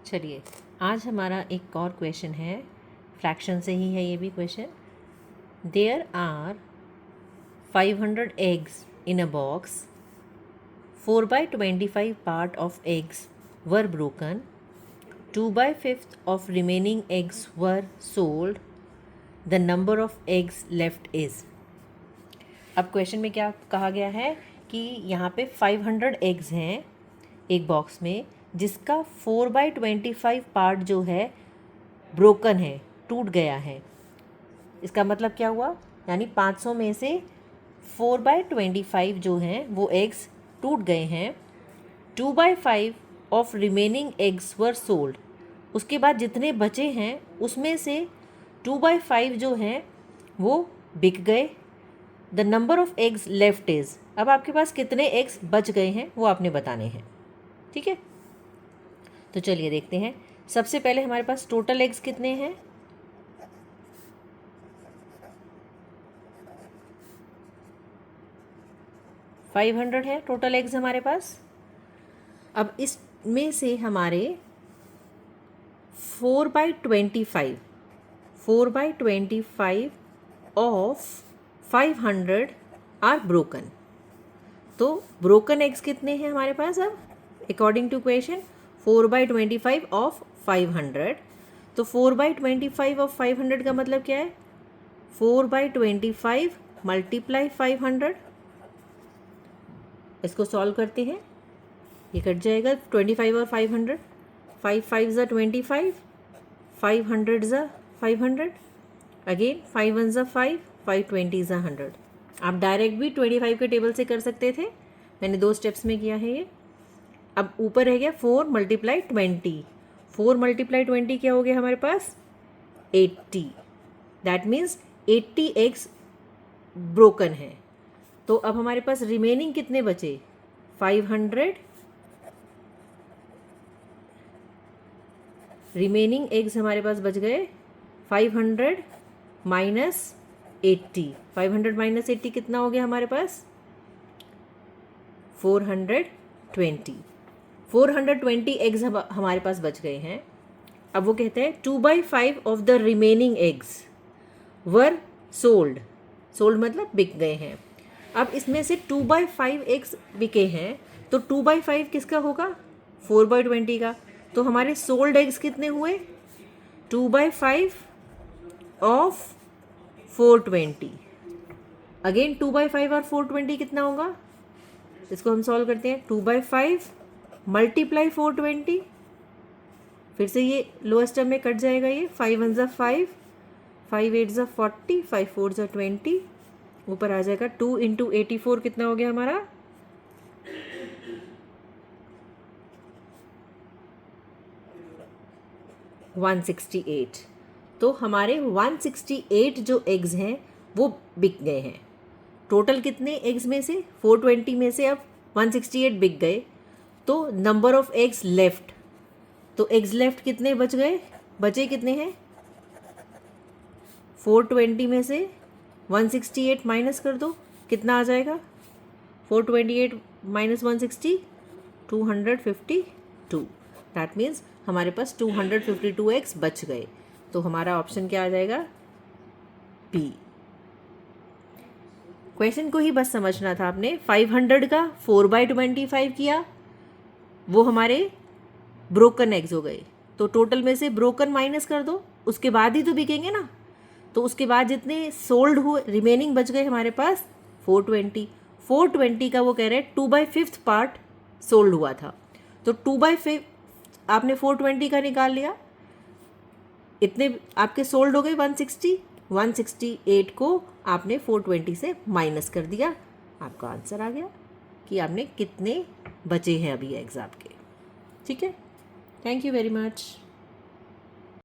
चलिए आज हमारा एक और क्वेश्चन है, फ्रैक्शन से ही है ये भी question. There are 500 eggs in a box, 4/25 part of eggs were broken, 2/5 of remaining eggs were sold, the number of eggs left is. अब क्वेश्चन में क्या कहा गया है कि यहाँ पे 500 एग्स हैं एक बॉक्स में, जिसका 4/25 पार्ट जो है ब्रोकन है, टूट गया है। इसका मतलब क्या हुआ, यानी 500 में से 4/25 जो हैं वो एग्स टूट गए हैं। 2/5 of remaining eggs were sold, उसके बाद जितने बचे हैं उसमें से 2/5 जो हैं वो बिक गए। The number of eggs left is, अब आपके पास कितने एग्स बच गए हैं वो आपने बताने हैं। ठीक है, तो चलिए देखते हैं। सबसे पहले हमारे पास टोटल एग्स कितने हैं, फाइव 500 है टोटल एग्स हमारे पास। अब इसमें से हमारे 4/25 ऑफ 500 आर ब्रोकन। तो ब्रोकन एग्स कितने हैं हमारे पास अब अकॉर्डिंग टू क्वेश्चन, 4/25 ऑफ 500। तो 4/25 ऑफ 500 का मतलब क्या है, 4/25 मल्टीप्लाई 500। इसको सॉल्व करते हैं, ये कट जाएगा 25 और 500, 5 5 ज़ा 25, 500 ज़ा 500, अगेन 5 1 ज़ा 5, 5 20 ज़ा 100। आप डायरेक्ट भी 25 के टेबल से कर सकते थे, मैंने 2 स्टेप्स में किया है ये। अब ऊपर रह गया 4 मल्टीप्लाई 20, 4 मल्टीप्लाई 20 क्या हो गया हमारे पास, 80। दैट मीन्स 80 एग्स ब्रोकन है। तो अब हमारे पास रिमेनिंग कितने बचे, 500। रिमेनिंग एग्स हमारे पास बच गए 500 माइनस 80। 500 माइनस 80 कितना हो गया हमारे पास, 420। 420 एग्स हमारे पास बच गए हैं। अब वो कहते हैं 2/5 of the remaining eggs were sold, sold मतलब बिक गए हैं। अब इसमें से 2/5 एग्स बिके हैं, तो 2/5 किसका होगा, 4/20 का। तो हमारे सोल्ड एग्स कितने हुए, 2/5 ऑफ 420। अगेन 2/5 और 420 कितना होगा, इसको हम सॉल्व करते हैं। 2/5 मल्टीप्लाई 420, फिर से ये लोएस्ट टर्म में कट जाएगा, ये 5 1 ज़ा 5, 5 8 ज़ा 40, 5 4 ज़ा 20, ऊपर आ जाएगा 2 इंटू 84 कितना हो गया हमारा, 168। तो हमारे 168 जो एग्स हैं वो बिक गए हैं। टोटल कितने एग्स में से, 420 में से अब 168 बिक गए, तो नंबर ऑफ एग्स लेफ्ट, तो एग्स लेफ्ट कितने बच गए, बचे कितने हैं, 420 में से 168 माइनस कर दो, कितना आ जाएगा, 428 माइनस 160, 252। दैट मीन्स हमारे पास 252 एग्स बच गए। तो हमारा ऑप्शन क्या आ जाएगा, बी। क्वेश्चन को ही बस समझना था आपने। 500 का 4/25 किया, वो हमारे ब्रोकन एग्स हो गए, तो टोटल में से ब्रोकन माइनस कर दो, उसके बाद ही तो बिकेंगे ना। तो उसके बाद जितने सोल्ड हुए, रिमेनिंग बच गए हमारे पास 420। 420 का वो कह रहे हैं 2/5 पार्ट सोल्ड हुआ था, तो 2/5 आपने 420 का निकाल लिया, इतने आपके सोल्ड हो गए 160। 168 को आपने 420 से माइनस कर दिया, आपका आंसर आ गया कि आपने कितने बचे हैं अभी एग्ज़ाम के। ठीक है, थैंक यू वेरी मच।